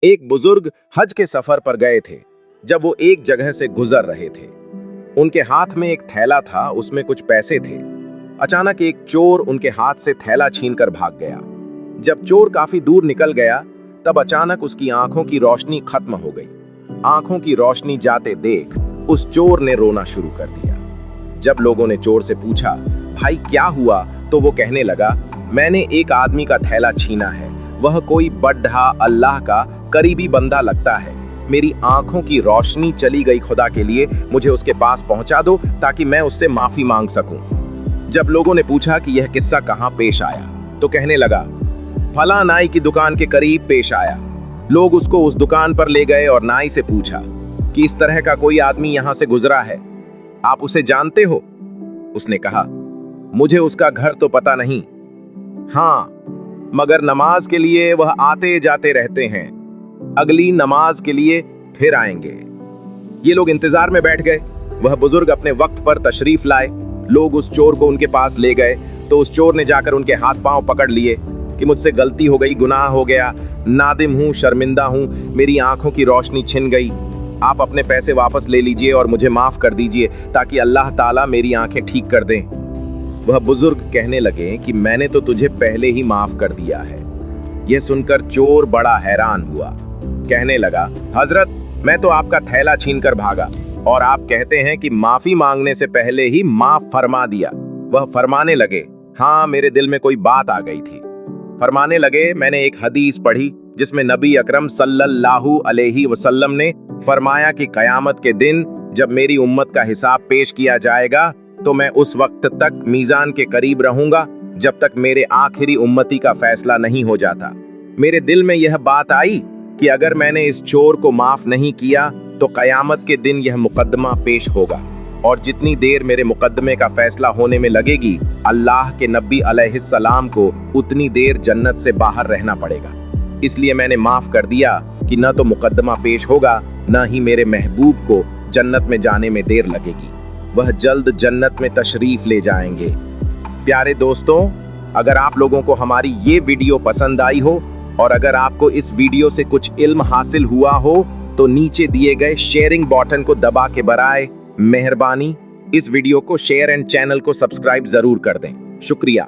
एक बुजुर्ग हज के सफर पर गए थे। जब वो एक जगह से गुजर रहे थे, उनके हाथ में एक थैला था, उसमें कुछ पैसे थे। अचानक एक चोर उनके हाथ से थैला छीनकर भाग गया। जब चोर काफी दूर निकल गया, तब अचानक उसकी आंखों की रोशनी खत्म हो गई। आंखों की रोशनी जाते देख उस चोर ने रोना शुरू कर दिया। जब लोगों ने चोर से पूछा, भाई क्या हुआ, तो वो कहने लगा, मैंने एक आदमी का थैला छीना है। वह कोई बड्ढा अल्लाह का करीबी बंदा लगता है। मेरी आंखों की रोशनी चली गई। खुदा के लिए मुझे उसके पास पहुंचा दो ताकि मैं उससे माफी मांग सकूं। जब लोगों ने पूछा कि यह किस्सा कहां पेश आया, तो कहने लगा, फला नाई की दुकान के करीब पेश आया। लोग उसको उस दुकान पर ले गए और नाई से पूछा कि इस तरह का कोई आदमी यहां से गुजरा है, आप उसे जानते हो? उसने कहा, मुझे उसका घर तो पता नहीं, हाँ, मगर नमाज के लिए वह आते जाते रहते हैं। अगली नमाज के लिए फिर आएंगे। ये लोग इंतजार में बैठ गए। वह बुजुर्ग अपने वक्त पर तशरीफ लाए। लोग उस चोर को उनके पास ले गए तो उस चोर ने जाकर उनके हाथ पांव पकड़ लिए कि मुझसे गलती हो गई, गुनाह हो गया, नादिम हूं, शर्मिंदा हूं, मेरी आंखों की रोशनी छिन गई। आप अपने पैसे वापस ले लीजिए और मुझे माफ कर दीजिए ताकि अल्लाह ताला मेरी आंखें ठीक कर दें। वह बुजुर्ग कहने लगे कि मैंने तो तुझे पहले ही माफ कर दिया है। यह सुनकर चोर बड़ा हैरान हुआ। कहने लगा, हजरत, मैं तो आपका थैला छीनकर भागा और आप कहते हैं कि माफी मांगने से पहले ही माफ फरमा दिया। वह फरमाने लगे, हाँ, मेरे दिल में कोई बात आ गई थी। फरमाने लगे, मैंने एक हदीस पढ़ी जिसमें नबी अकरम सल्लल्लाहु अलैहि वसल्लम ने फरमाया कि कयामत के दिन जब मेरी उम्मत का हिसाब पेश किया जाएगा तो मैं उस वक्त तक मीजान के करीब रहूंगा जब तक मेरे आखिरी उम्मती का फैसला नहीं हो जाता। मेरे दिल में यह बात आई कि अगर मैंने इस चोर को माफ नहीं किया तो कयामत के दिन यह मुकदमा पेश होगा और जितनी देर मेरे मुकदमे का फैसला होने में लगेगी, अल्लाह के नबी अलैहिस्सलाम को उतनी देर जन्नत से बाहर रहना पड़ेगा। इसलिए मैंने माफ कर दिया कि न तो मुकदमा पेश होगा, न ही मेरे महबूब को जन्नत में जाने में देर लगेगी। वह जल्द जन्नत में तशरीफ ले जाएंगे। प्यारे दोस्तों, अगर आप लोगों को हमारी ये वीडियो पसंद आई हो और अगर आपको इस वीडियो से कुछ इल्म हासिल हुआ हो तो नीचे दिए गए शेयरिंग बटन को दबा के बराए मेहरबानी इस वीडियो को शेयर एंड चैनल को सब्सक्राइब जरूर कर दें। शुक्रिया।